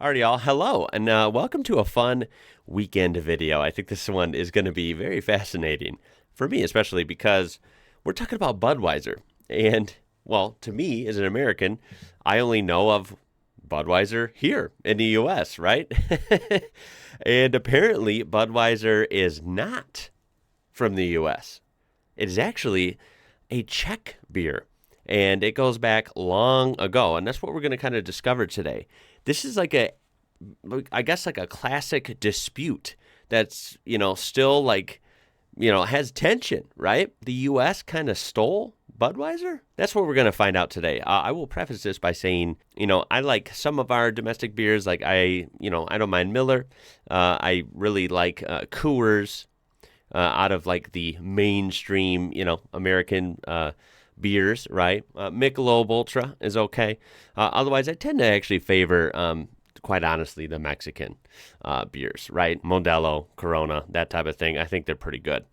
Alrighty, y'all. Hello, and welcome to a fun weekend video. I think this one is going to be very fascinating for me, especially because we're talking about Budweiser. And, well, to me, as an American, I only know of Budweiser here in the U.S., right? And apparently, Budweiser is not from the U.S. It is actually a Czech beer, and it goes back long ago, and that's what we're going to kind of discover today. This is like I guess like a classic dispute that's, still has tension, right? The U.S. kind of stole Budweiser? That's what we're going to find out today. I will preface this by saying, I like some of our domestic beers. Like I don't mind Miller. I really like Coors out of like the mainstream, American beers, right? Michelob Ultra is okay. Otherwise, I tend to actually favor, quite honestly, the Mexican beers, right? Modelo, Corona, that type of thing. I think they're pretty good.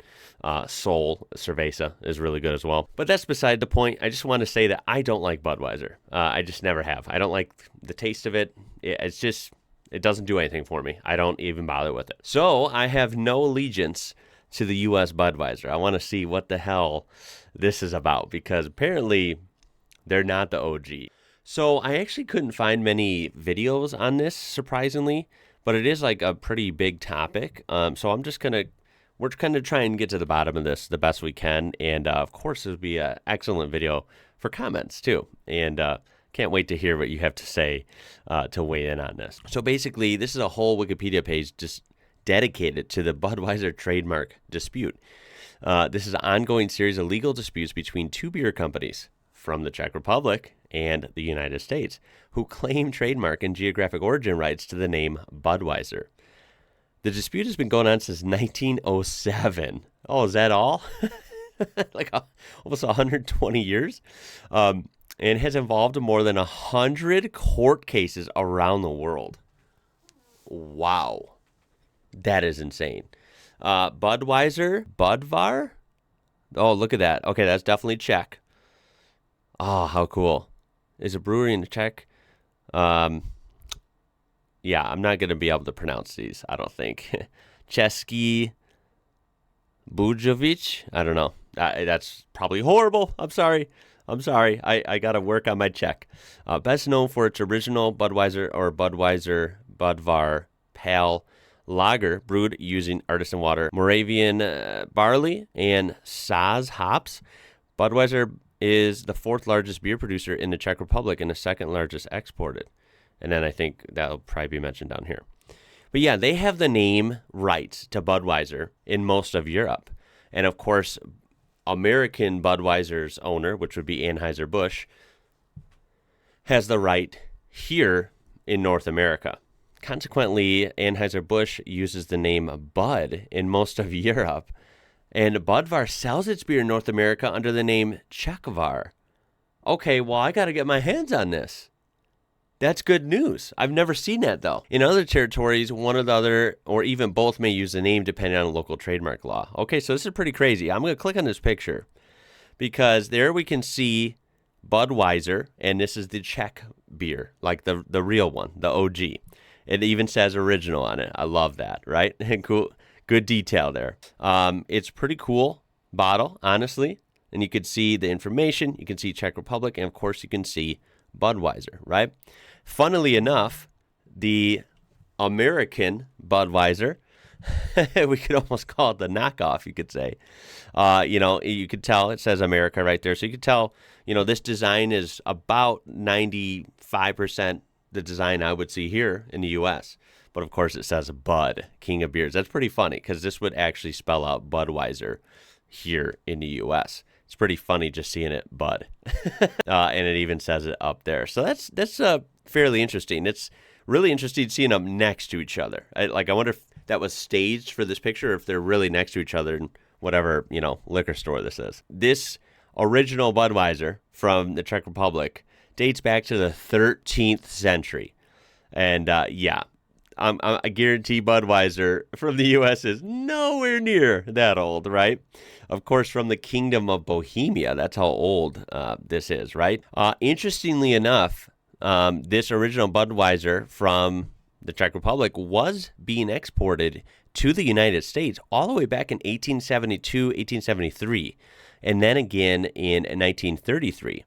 Sol Cerveza is really good as well. But that's beside the point. I just want to say that I don't like Budweiser. I just never have. I don't like the taste of it. It doesn't do anything for me. I don't even bother with it. So I have no allegiance to the U.S. Budweiser. I want to see what the hell this is about, because apparently they're not the OG. So I actually couldn't find many videos on this, surprisingly, but it is like a pretty big topic. So we're going to try and get to the bottom of this the best we can. And of course, it would be an excellent video for comments too. And can't wait to hear what you have to say to weigh in on this. So basically, this is a whole Wikipedia page just dedicated to the Budweiser trademark dispute. This is an ongoing series of legal disputes between two beer companies from the Czech Republic and the United States who claim trademark and geographic origin rights to the name Budweiser. The dispute has been going on since 1907. Oh, is that all? Almost 120 years? And has involved more than 100 court cases around the world. Wow. That is insane. Budweiser, Budvar. Oh, look at that. Okay, that's definitely Czech. Oh, how cool. Is a brewery in Czech? Yeah, I'm not going to be able to pronounce these, I don't think. Český Bujovic? I don't know. That's probably horrible. I'm sorry. I got to work on my Czech. Best known for its original Budweiser or Budweiser Budvar Pale lager brewed using artisan water, Moravian barley, and Saz hops. Budweiser is the fourth largest beer producer in the Czech Republic and the second largest exported. And then I think that'll probably be mentioned down here. But yeah, they have the name rights to Budweiser in most of Europe. And of course, American Budweiser's owner, which would be Anheuser-Busch, has the right here in North America. Consequently, Anheuser-Busch uses the name Bud in most of Europe, and Budvar sells its beer in North America under the name Czechvar. Okay, well, I got to get my hands on this. That's good news. I've never seen that, though. In other territories, one or the other, or even both, may use the name depending on local trademark law. Okay, so this is pretty crazy. I'm going to click on this picture because there we can see Budweiser, and this is the Czech beer, like the real one, the OG. It even says original on it. I love that, right? Cool, good detail there. It's pretty cool bottle, honestly. And you can see the information. You can see Czech Republic, and of course, you can see Budweiser, right? Funnily enough, the American Budweiser, we could almost call it the knockoff, you could say. You could tell it says America right there. So you could tell, this design is about 95% the design I would see here in the U.S. But of course it says Bud, King of Beers. That's pretty funny because this would actually spell out Budweiser here in the U.S. It's pretty funny just seeing it Bud. And it even says it up there. So that's fairly interesting. It's really interesting seeing them next to each other. I wonder if that was staged for this picture or if they're really next to each other in whatever, liquor store this is. This original Budweiser from the Czech Republic dates back to the 13th century. And I guarantee Budweiser from the U.S. is nowhere near that old, right? Of course, from the Kingdom of Bohemia. That's how old this is, right? Interestingly enough, this original Budweiser from the Czech Republic, was being exported to the United States all the way back in 1872, 1873, and then again in 1933.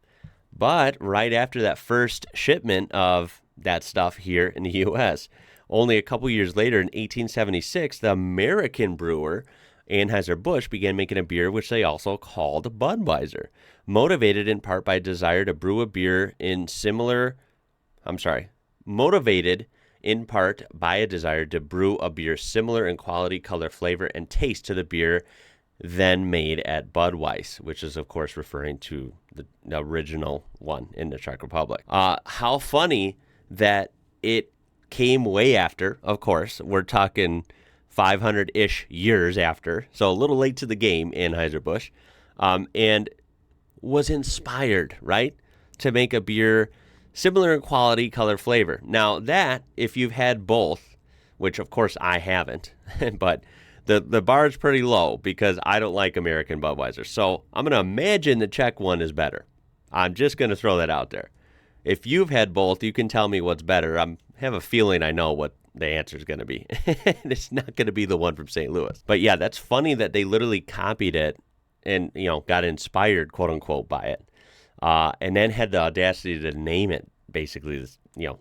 But right after that first shipment of that stuff here in the U.S., only a couple years later in 1876, the American brewer Anheuser-Busch began making a beer which they also called Budweiser, motivated in part by a desire to brew a beer motivated in part by a desire to brew a beer similar in quality, color, flavor, and taste to the beer then made at Budweiser, which is, of course, referring to the original one in the Czech Republic. How funny that it came way after, of course. We're talking 500-ish years after, so a little late to the game, Anheuser-Busch, and was inspired, right, to make a beer similar in quality, color, flavor. Now that, if you've had both, which of course I haven't, but the bar is pretty low because I don't like American Budweiser. So I'm going to imagine the Czech one is better. I'm just going to throw that out there. If you've had both, you can tell me what's better. I have a feeling I know what the answer is going to be. It's not going to be the one from St. Louis. But yeah, that's funny that they literally copied it and, got inspired, quote unquote, by it. And then had the audacity to name it basically,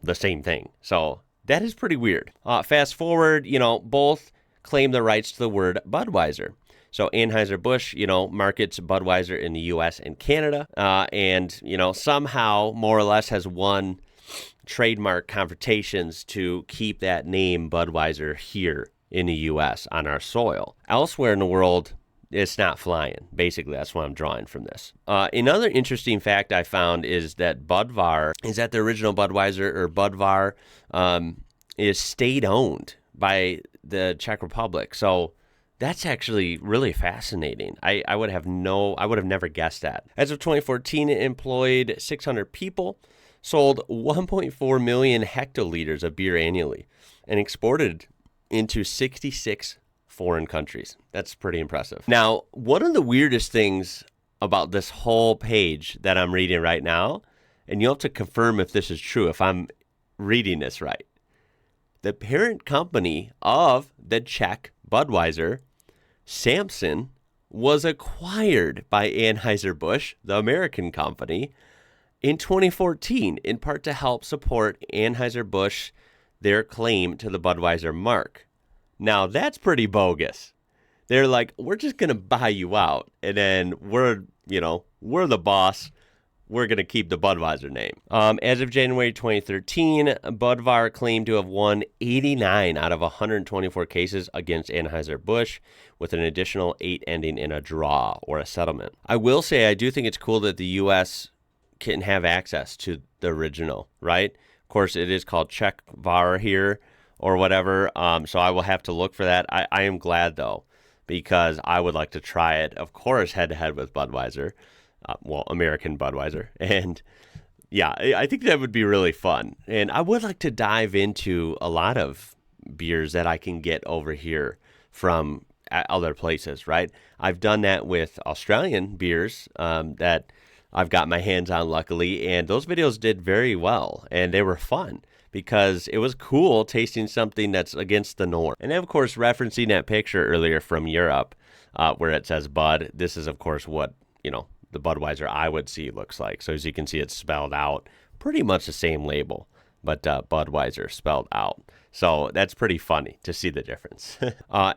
the same thing. So that is pretty weird. Fast forward, both claim the rights to the word Budweiser. So Anheuser-Busch, markets Budweiser in the U.S. and Canada, and, somehow more or less has won trademark confrontations to keep that name Budweiser here in the U.S. on our soil. Elsewhere in the world, it's not flying. Basically, that's what I'm drawing from this. Another interesting fact I found is that Budvar, is that the original Budweiser, or Budvar, is state-owned by the Czech Republic. So that's actually really fascinating. I would have never guessed that. As of 2014, it employed 600 people, sold 1.4 million hectoliters of beer annually, and exported into 66 foreign countries. That's pretty impressive. Now, one of the weirdest things about this whole page that I'm reading right now, and you'll have to confirm if this is true, if I'm reading this right. The parent company of the Czech Budweiser, Samson, was acquired by Anheuser-Busch, the American company, in 2014, in part to help support Anheuser-Busch, their claim to the Budweiser mark. Now, that's pretty bogus. They're like, we're just going to buy you out, and then we're the boss. We're going to keep the Budweiser name. As of January 2013, Budvar claimed to have won 89 out of 124 cases against Anheuser-Busch, with an additional 8 ending in a draw or a settlement. I will say I do think it's cool that the U.S. can have access to the original, right? Of course, it is called Czech Var here, or whatever, so I will have to look for that. I am glad, though, because I would like to try it, of course, head-to-head with Budweiser, American Budweiser, and yeah, I think that would be really fun, and I would like to dive into a lot of beers that I can get over here from other places, right? I've done that with Australian beers that I've got my hands on, luckily, and those videos did very well, and they were fun, because it was cool tasting something that's against the norm. And then, of course, referencing that picture earlier from Europe where it says Bud, this is, of course, what, the Budweiser I would see looks like. So as you can see, it's spelled out, pretty much the same label, but Budweiser spelled out. So that's pretty funny to see the difference.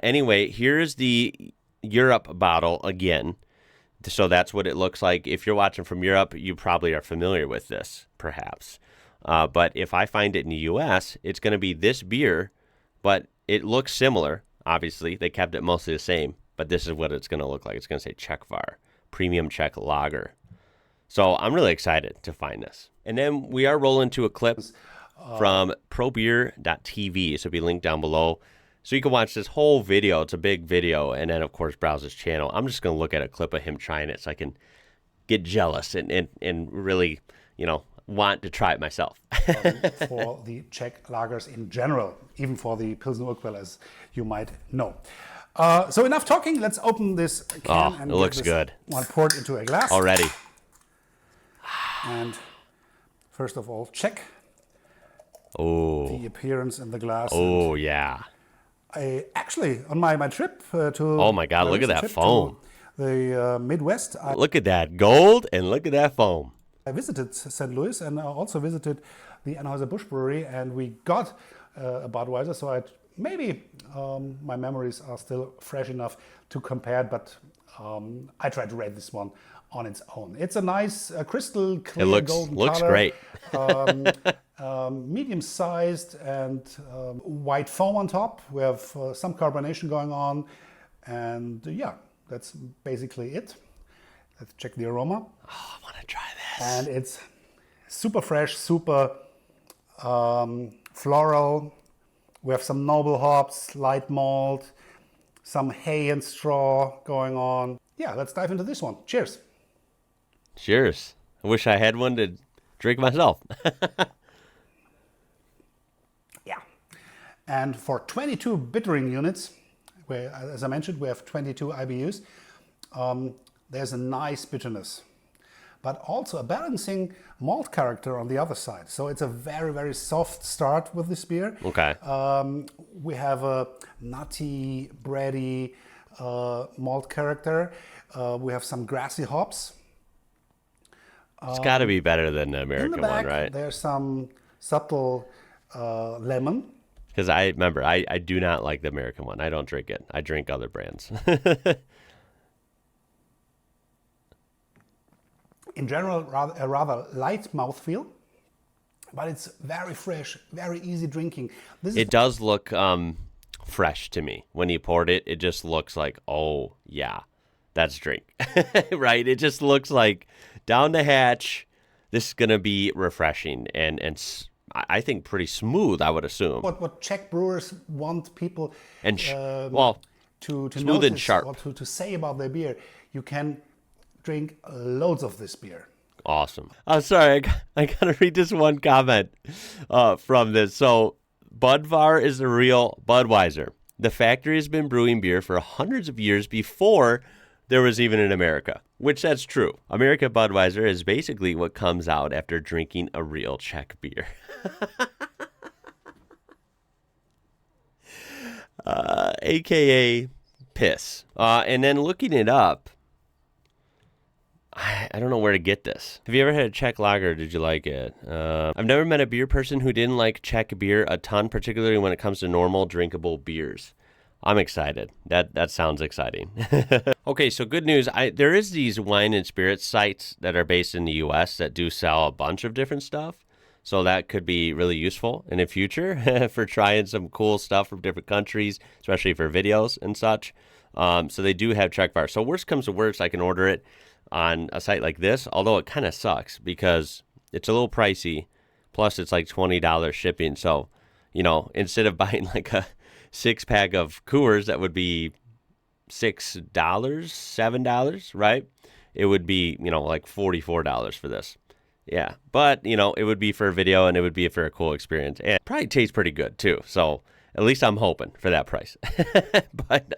Anyway, here's the Europe bottle again. So that's what it looks like. If you're watching from Europe, you probably are familiar with this, perhaps. But if I find it in the U.S., it's going to be this beer, but it looks similar. Obviously, they kept it mostly the same, but this is what it's going to look like. It's going to say Czech Var, Premium Czech Lager. So I'm really excited to find this. And then we are rolling to a clip from probeer.tv. So it'll be linked down below. So you can watch this whole video. It's a big video. And then, of course, browse his channel. I'm just going to look at a clip of him trying it so I can get jealous and really, want to try it myself. For the Czech lagers in general, even for the Pilsner Urquell, as you might know. So enough talking. Let's open this can and it looks good. One poured into a glass already. And first of all, check. Oh, the appearance in the glass. oh yeah. I actually, on my trip to Oh my God, look at that foam. the Midwest, Look at that gold and look at that foam. I visited St. Louis, and I also visited the Anheuser-Busch Brewery, and we got a Budweiser. So maybe my memories are still fresh enough to compare, but I tried to rate this one on its own. It's a nice crystal clear golden looks color. great. Medium-sized and white foam on top. We have some carbonation going on, and yeah, that's basically it. Let's check the aroma. Oh, I want to try this. And it's super fresh, super floral. We have some noble hops, light malt, some hay and straw going on. Yeah, let's dive into this one. Cheers. Cheers. I wish I had one to drink myself. Yeah. And for 22 bittering units, where, as I mentioned, we have 22 IBUs, there's a nice bitterness, but also a balancing malt character on the other side. So it's a very, very soft start with this beer. Okay. We have a nutty, bready malt character. We have some grassy hops. It's got to be better than the In American the back, one, right? there's some subtle lemon. Because I remember, I do not like the American one. I don't drink it. I drink other brands. In general, a rather light mouthfeel, but it's very fresh, very easy drinking. It does look fresh to me. When you poured it, it just looks like, oh, yeah, that's drink. Right? It just looks like down the hatch, this is going to be refreshing and I think pretty smooth, I would assume. What Czech brewers want people And to smooth notice and sharp. or to say about their beer. You can drink loads of this beer. Awesome. I'm sorry, I gotta read this one comment from this. So, Budvar is the real Budweiser. The factory has been brewing beer for hundreds of years before there was even in America, which that's true. America Budweiser is basically what comes out after drinking a real Czech beer. AKA piss. And then looking it up, I don't know where to get this. Have you ever had a Czech lager? Did you like it? I've never met a beer person who didn't like Czech beer a ton, particularly when it comes to normal drinkable beers. I'm excited. That sounds exciting. Okay, so good news. There is these wine and spirits sites that are based in the U.S. that do sell a bunch of different stuff. So that could be really useful in the future for trying some cool stuff from different countries, especially for videos and such. So they do have Czech bar. So worst comes to worst, I can order it on a site like this, although it kind of sucks because it's a little pricey. Plus, it's like $20 shipping. So, instead of buying like a 6-pack of Coors, that would be $6, $7, right? It would be, like $44 for this. Yeah, but, it would be for a video and it would be for a cool experience. And it probably tastes pretty good, too. So at least I'm hoping for that price. But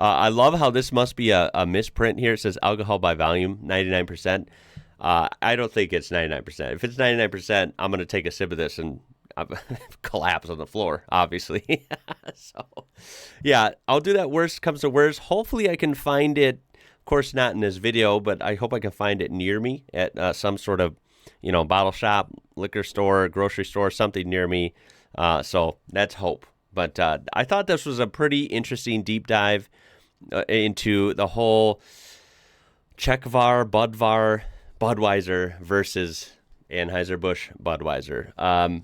I love how this must be a misprint here. It says alcohol by volume, 99%. I don't think it's 99%. If it's 99%, I'm going to take a sip of this and collapse on the floor, obviously. So, yeah, I'll do that worst comes to worst. Hopefully I can find it. Of course, not in this video, but I hope I can find it near me at some sort of, bottle shop, liquor store, grocery store, something near me. So that's hope. But I thought this was a pretty interesting deep dive into the whole Czechvar, Budweiser versus Anheuser-Busch Budweiser.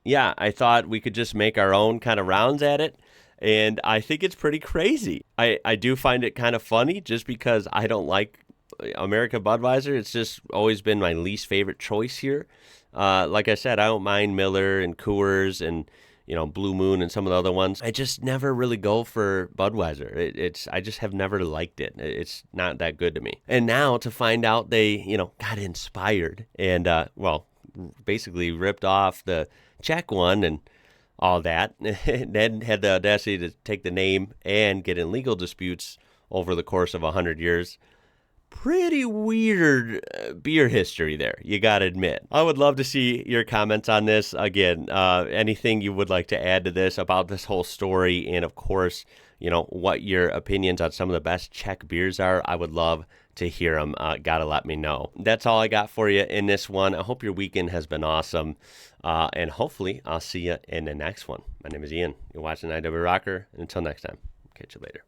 Yeah, I thought we could just make our own kind of rounds at it. And I think it's pretty crazy. I do find it kind of funny just because I don't like America Budweiser. It's just always been my least favorite choice here. Like I said, I don't mind Miller and Coors and, Blue Moon and some of the other ones. I just never really go for Budweiser. I just have never liked it. It's not that good to me. And now to find out they, got inspired and, basically ripped off the Czech one and all that, and then had the audacity to take the name and get in legal disputes over the course of 100 years. pretty weird beer history there, you gotta admit. I would love to see your comments on this. Again, anything you would like to add to this about this whole story, and of course, what your opinions on some of the best Czech beers are. I would love to hear them. Gotta let me know. That's all I got for you in this one. I hope your weekend has been awesome, and hopefully I'll see you in the next one. My name is Ian. You're watching IWrocker, and until next time, catch you later.